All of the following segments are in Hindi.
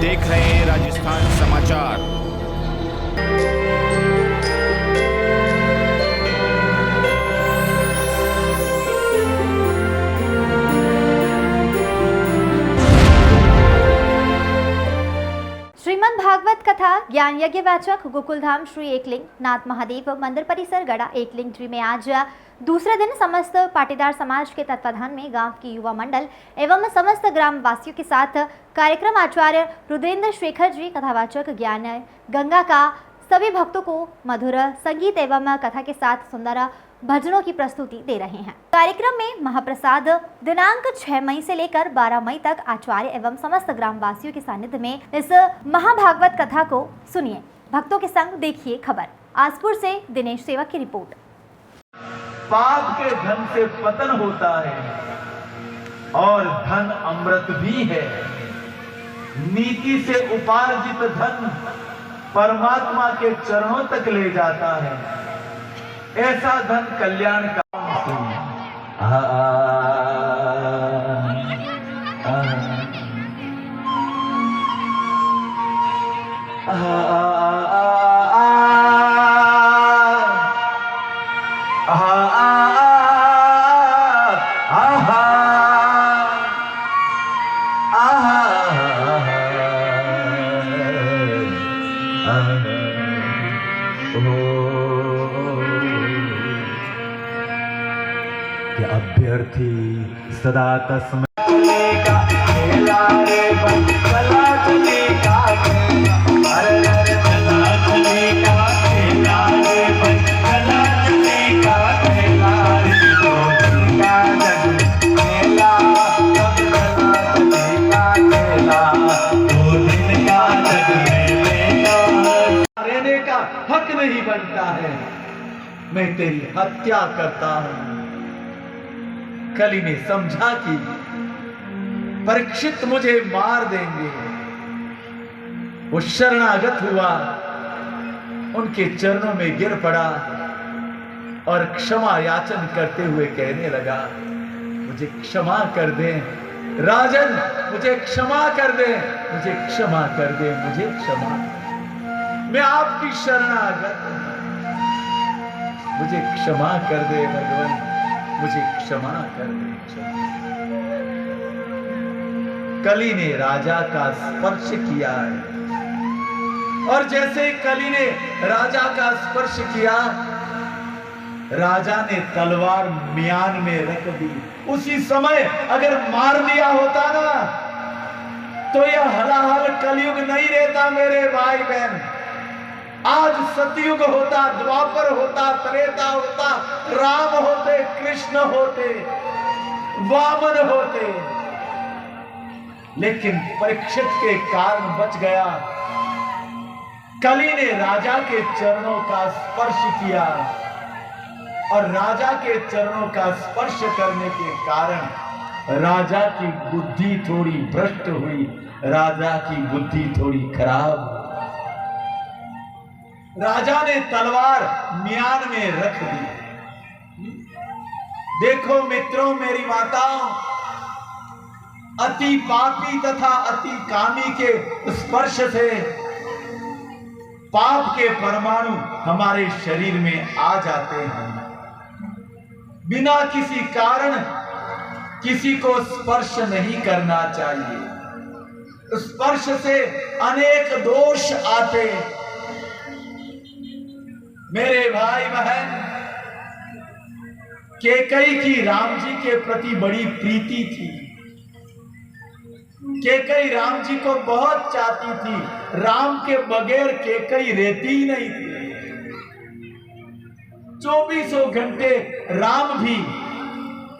देख रहे हैं राजस्थान समाचार। श्रीमद् भागवत कथा ज्ञान यज्ञ वाचक गोकुलधाम श्री एकलिंग नाथ महादेव मंदिर परिसर गड़ा एकलिंग ट्री में आज दूसरे दिन समस्त पाटीदार समाज के तत्वाधान में गांव की युवा मंडल एवं समस्त ग्राम वासियों के साथ कार्यक्रम आचार्य रुद्रेंद्र शेखर जी कथावाचक ज्ञान गंगा का सभी भक्तों को मधुर संगीत एवं कथा के साथ सुंदर भजनों की प्रस्तुति दे रहे हैं। कार्यक्रम में महाप्रसाद दिनांक 6 मई से लेकर 12 मई तक आचार्य एवं समस्त ग्रामवासियों के सानिध्य में इस महाभागवत कथा को सुनिए। भक्तों के संग देखिए खबर। आसपुर से दिनेश सेवक की रिपोर्ट। पाप के धन से पतन होता है और धन अमृत भी है। नीति से उपार्जित धन परमात्मा के चरणों तक ले जाता है। ऐसा धन कल्याण का अभ्यर्थी सदा तस्मै रहने का हक नहीं बनता है। मैं तेरी हत्या करता हूं। कली ने समझा कि परीक्षित मुझे मार देंगे। वो शरणागत हुआ, उनके चरणों में गिर पड़ा और क्षमा याचन करते हुए कहने लगा, मुझे क्षमा कर दे राजन, मुझे क्षमा कर दे, मुझे क्षमा कर दे, मुझे क्षमा। मैं आपकी शरणागत हूं, मुझे क्षमा कर दे भगवान, मुझे क्षमा कर दे। कली ने राजा का स्पर्श किया है और जैसे कली ने राजा का स्पर्श किया, राजा ने तलवार म्यान में रख दी। उसी समय अगर मार दिया होता ना तो यह हलाहल कलयुग नहीं रहता मेरे भाई बहन। आज सतयुग होता, द्वापर होता, त्रेता होता, राम होते, कृष्ण होते, वामन होते, लेकिन परीक्षित के कारण बच गया। कली ने राजा के चरणों का स्पर्श किया और राजा के चरणों का स्पर्श करने के कारण राजा की बुद्धि थोड़ी भ्रष्ट हुई, राजा की बुद्धि थोड़ी खराब हुई। राजा ने तलवार म्यान में रख दी। देखो मित्रों, मेरी माताओं, अति पापी तथा अति कामी के स्पर्श से पाप के परमाणु हमारे शरीर में आ जाते हैं। बिना किसी कारण किसी को स्पर्श नहीं करना चाहिए। स्पर्श से अनेक दोष आते। मेरे भाई बहन, कैकई की राम जी के प्रति बड़ी प्रीति थी। कैकई राम जी को बहुत चाहती थी। राम के बगैर कैकई रहती ही नहीं थी। 24 घंटे राम भी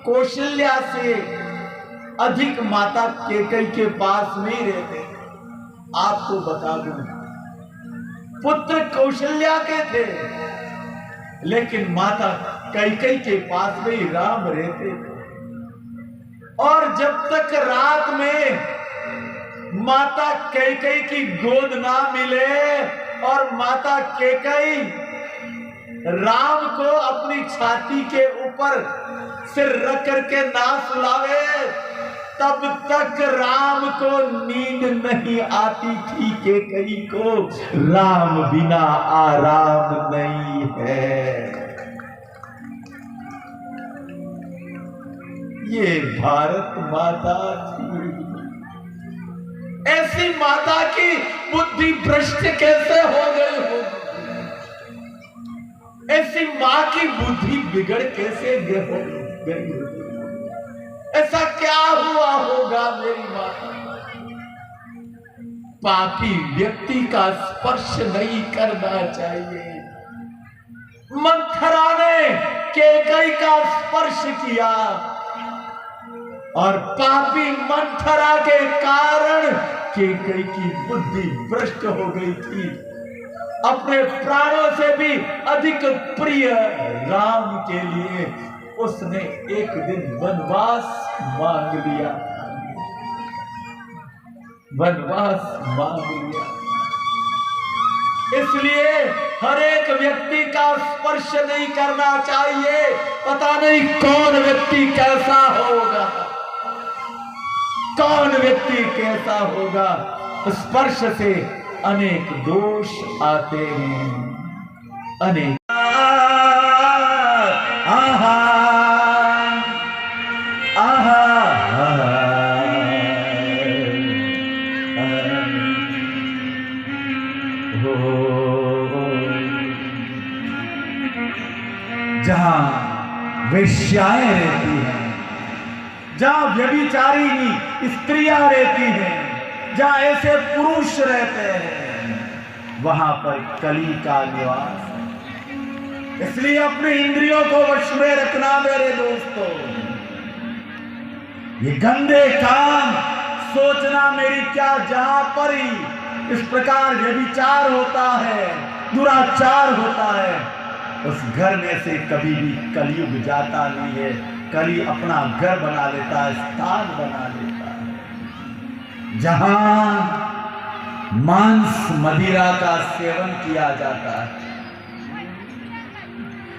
कौशल्या से अधिक माता कैकई के पास नहीं रहते। आपको बता दूं, पुत्र कौशल्या के थे, लेकिन माता कैकई के पास में ही राम रहते थे। और जब तक रात में माता कैकई की गोद ना मिले और माता कैकई राम को अपनी छाती के ऊपर सिर रख करके ना सुलावे, तब तक राम को नींद नहीं आती थी कि कहीं को राम बिना आराम नहीं है। ये भारत माता थी। ऐसी माता की बुद्धि भ्रष्ट कैसे हो गई होगी? ऐसी मां की बुद्धि बिगड़ कैसे गई होगी? ऐसा क्या हुआ होगा मेरी माता? पापी व्यक्ति का स्पर्श नहीं करना चाहिए। मंथरा ने कैकेयी का स्पर्श किया और पापी मंथरा के कारण कैकेयी की बुद्धि भ्रष्ट हो गई थी। अपने प्राणों से भी अधिक प्रिय राम के लिए उसने एक दिन वनवास मांग लिया। वनवास मांग लिया। इसलिए हर एक व्यक्ति का स्पर्श नहीं करना चाहिए। पता नहीं कौन व्यक्ति कैसा होगा, कौन व्यक्ति कैसा होगा। स्पर्श से अनेक दोष आते हैं। अनेक जहां वेश्याएं रहती हैं, जहां व्यभिचारिणी स्त्रियां रहती हैं, जहां ऐसे पुरुष रहते हैं, वहां पर कली का निवास है। इसलिए अपने इंद्रियों को वश में रखना मेरे दोस्तों। ये गंदे काम सोचना मेरी क्या, जहां पर ही इस प्रकार व्यभिचार होता है, दुराचार होता है, उस घर में से कभी भी कलयुग जाता नहीं है। कली अपना घर बना लेता है, स्थान बना लेता है। जहां मांस मदिरा का सेवन किया जाता है,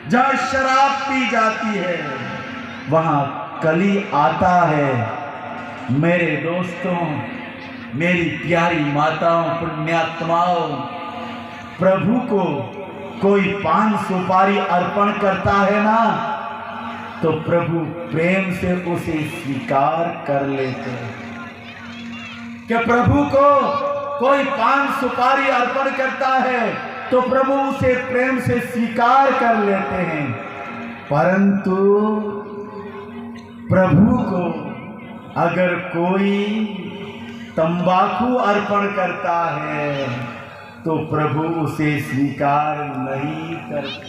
जहां शराब पी जाती है, वहां कली आता है। मेरे दोस्तों, मेरी प्यारी माताओं, पुण्यात्माओं, प्रभु को कोई पान सुपारी अर्पण करता है ना, तो प्रभु प्रेम से उसे स्वीकार कर लेते हैं। कि प्रभु को कोई पान सुपारी अर्पण करता है तो प्रभु उसे प्रेम से स्वीकार कर लेते हैं। परंतु प्रभु को अगर कोई तंबाकू अर्पण करता है तो प्रभु उसे स्वीकार नहीं करते,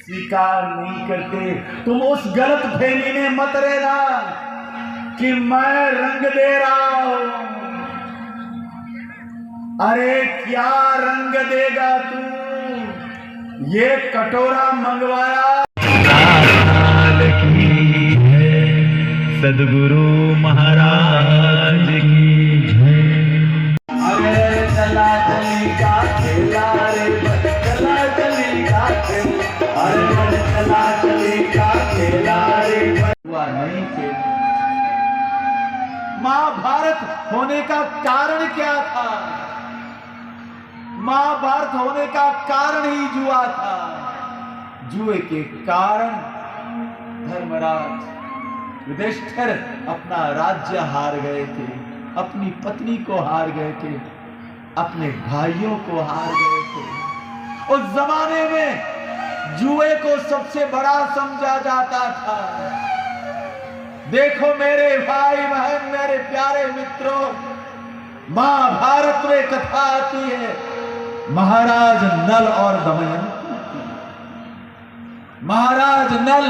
स्वीकार नहीं करते। तुम उस गलत फहमी में मत रहना कि मैं रंग दे रहा हूं। अरे क्या रंग देगा तू? ये कटोरा मंगवाया सदगुरु महाराज की जय। अरे चला चली का खेला रे, चला चली का खेला, अरे चला चली का खेला रे, हुआ नहीं खेला। महाभारत होने का कारण क्या था? महाभारत होने का कारण ही जुआ था। जुए के कारण धर्मराज युधिष्ठिर अपना राज्य हार गए थे, अपनी पत्नी को हार गए थे, अपने भाइयों को हार गए थे। उस जमाने में जुए को सबसे बड़ा समझा जाता था। देखो मेरे भाई बहन, मेरे प्यारे मित्रों, महाभारत में कथा आती है महाराज नल और दमयंती की। महाराज नल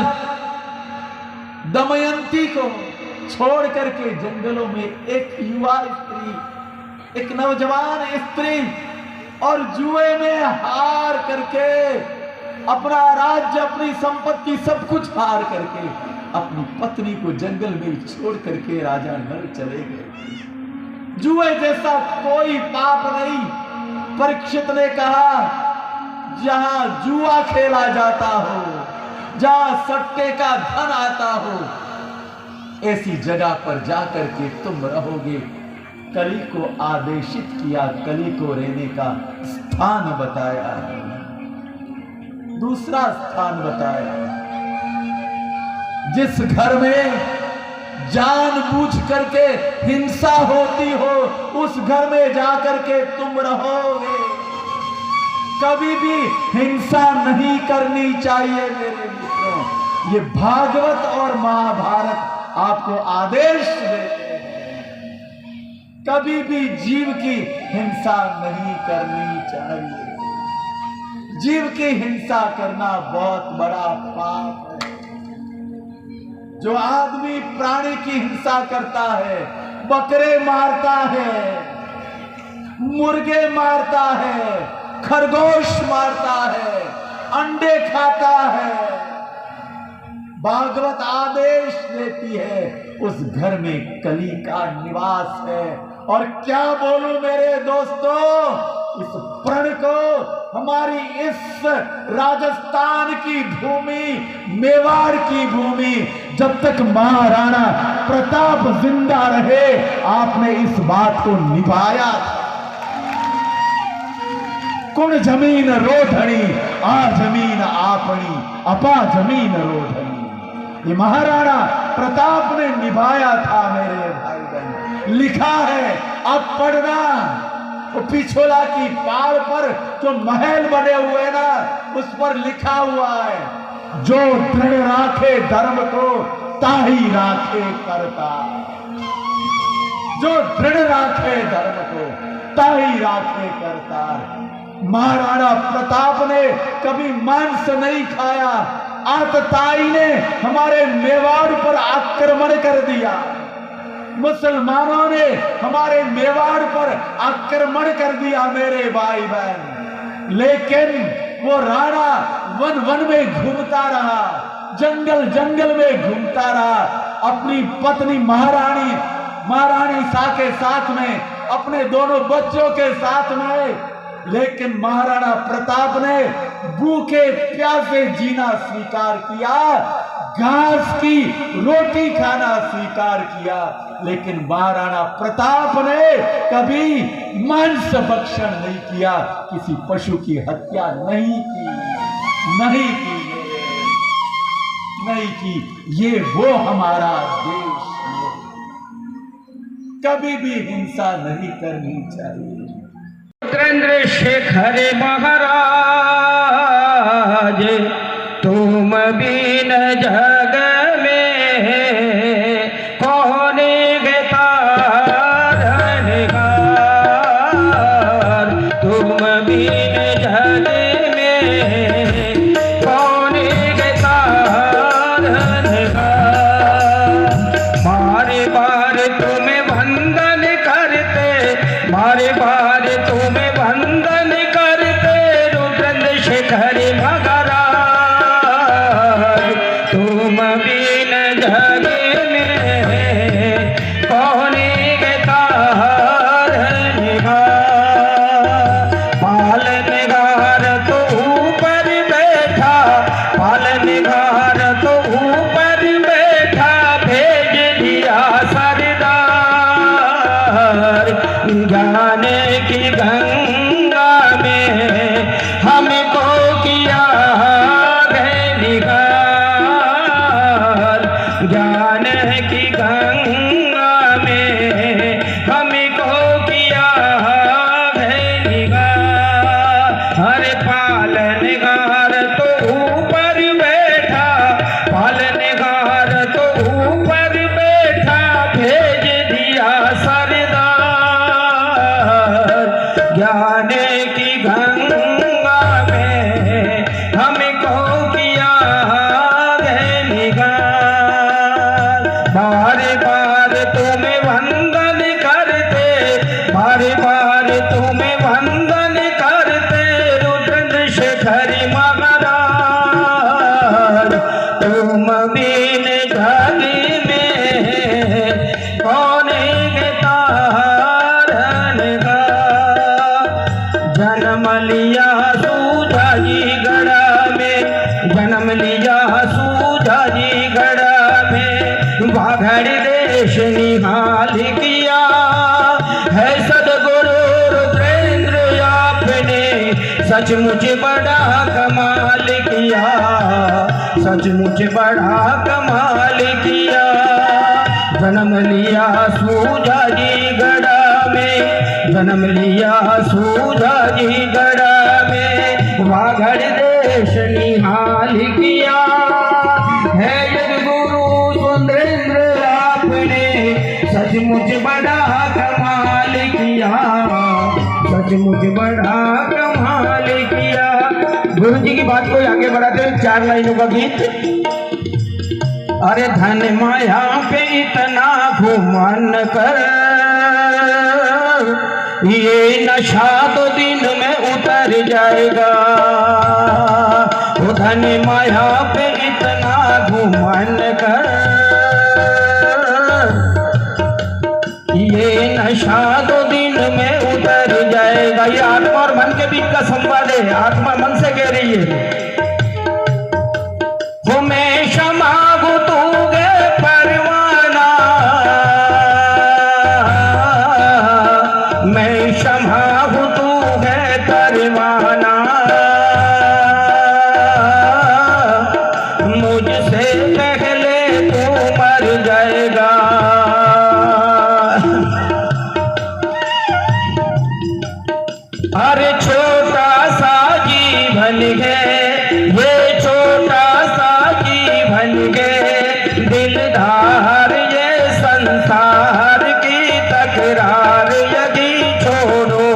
दमयंती को छोड़ करके जंगलों में एक युवा स्त्री, एक नौजवान स्त्री, और जुए में हार करके अपना राज्य, अपनी संपत्ति, सब कुछ हार करके अपनी पत्नी को जंगल में छोड़ करके राजा नल चले गए। जुए जैसा कोई पाप नहीं। परीक्षित ने कहा, जहां जुआ खेला जाता हो, जहां सट्टे का धन आता हो, ऐसी जगह पर जाकर के तुम रहोगे। कली को आदेशित किया, कली को रहने का स्थान बताया, दूसरा स्थान बताया। जिस घर में जानबूझ करके हिंसा होती हो, उस घर में जाकर के तुम रहोगे। कभी भी हिंसा नहीं करनी चाहिए मेरे मित्रों। ये भागवत और महाभारत आपको आदेश देते हैं, कभी भी जीव की हिंसा नहीं करनी चाहिए। जीव की हिंसा करना बहुत बड़ा पाप है। जो आदमी प्राणी की हिंसा करता है, बकरे मारता है, मुर्गे मारता है, खरगोश मारता है, अंडे खाता है, भागवत आदेश देती है उस घर में कली का निवास है। और क्या बोलूं मेरे दोस्तों, इस प्रण को हमारी इस राजस्थान की भूमि, मेवाड़ की भूमि, जब तक महाराणा प्रताप जिंदा रहे, आपने इस बात को निभाया। कुण जमीन रोधनी, आ जमीन आपनी, अपा जमीन रोधनी। ये महाराणा प्रताप ने निभाया था मेरे भाई बहन। लिखा है, अब पढ़ना, वो पिछोला की पहाड़ पर जो महल बने हुए ना, उस पर लिखा हुआ है, जो दृढ़ राखे धर्म को ताही राखे करता। जो दृढ़ राखे धर्म को ताही राखे करता। महाराणा प्रताप ने कभी मांस नहीं खाया। आतताई ने हमारे मेवाड़ पर आक्रमण कर दिया, मुसलमानों ने हमारे मेवाड़ पर आक्रमण कर दिया मेरे भाई बहन। लेकिन वो राणा वन वन में घूमता रहा, जंगल जंगल में घूमता रहा, अपनी पत्नी महारानी शाह के साथ में, अपने दोनों बच्चों के साथ में। लेकिन महाराणा प्रताप ने भूखे प्यासे जीना स्वीकार किया, घास की रोटी खाना स्वीकार किया। लेकिन महाराणा प्रताप ने कभी मांस भक्षण नहीं किया, किसी पशु की हत्या नहीं की। ये वो हमारा देश है। कभी भी हिंसा नहीं करनी चाहिए। चंद्रशेखर महाराज, तुम बिन जग में कौन गता धनगार। तुम बिन जग में कौन गता धनगार। बारे बार तुम्हें वंदन करते, बारे बार तुम्हें वंदन करते, चंद्रशेखर महाराज। तुम बिन जग में कौन गता धनगार। पालनहार तो ऊपर बैठा, पालनहार तो ऊपर बैठा, भेज दिया सरदार। ज्ञान की गंगा में हमको किया है निगार। ज्ञान की गंगा में हमको किया है निगार। हर पालनहार तो ऊपर बैठा, पालनहार तो ऊपर बैठा, भेज दिया सरदार। ज्ञान है सदगुरु रुद्रेंद्र आपने सचमुच बड़ा कमाल किया, सचमुच बड़ा कमाल किया। जन्म लिया सूजा जी गढ़ा में, जन्म लिया सूजा जी गढ़ा में, वागड़ देश निहाल किया। है जगगुरु सुंदरेंद्र आपने सचमुच बड़ा कमाल किया, सचमुच बड़ा कमाल किया। गुरु जी की बात को आगे बढ़ाते हैं 4 लाइनों का गीत। अरे धन माया पे इतना घुमान कर, ये नशा तो दिन में उतर जाएगा। वो धन माया पे इतना घुमान कर, ये नशा तो दिन में उतर जाएगा। ये आत्मा और मन के बीच का संवाद है, आत्मा मन से कह रही है। वो मैं क्षमा गुतूगे परवाना, मैं क्षमा गुतूगे परवाना, मुझसे पहले तू मर जाएगा। अरे छोटा सा जीवन है ये, छोटा सा जीवन है, दिलदार ये संसार की तकरार यदि छोड़ो,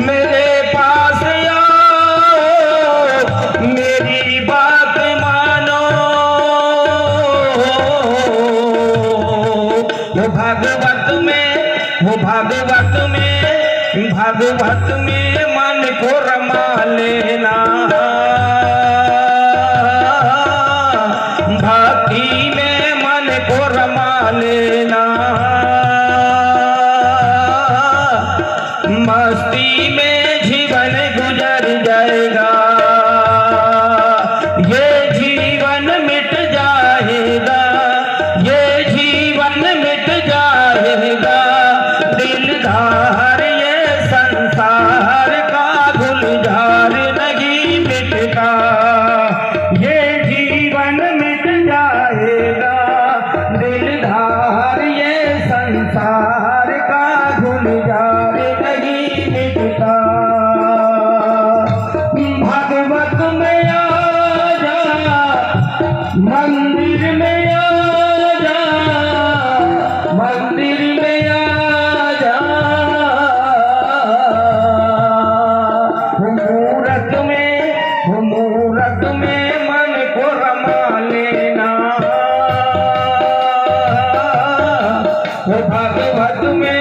मेरे पास आओ, मेरी बात मानो। वो भागवत में, वो भागवत में, भागवत में मन को रमा लेना, भक्ति में मन को रमा लेना, मस्ती में जीवन गुजर जाएगा। ये जीवन मिट जाएगा, ये जीवन मिट जाएगा। दिलदार ये संसार का गुलजार नहीं मिटता, ये जीवन मिट जाएगा। दिलदार ये संसार का गुलजार नहीं मिटता। भगवत में आ जा, मंदिर में आ जा, मंदिर में आ जा। मूरत में, मूरत में मन को रमा लेना। वो भागवत में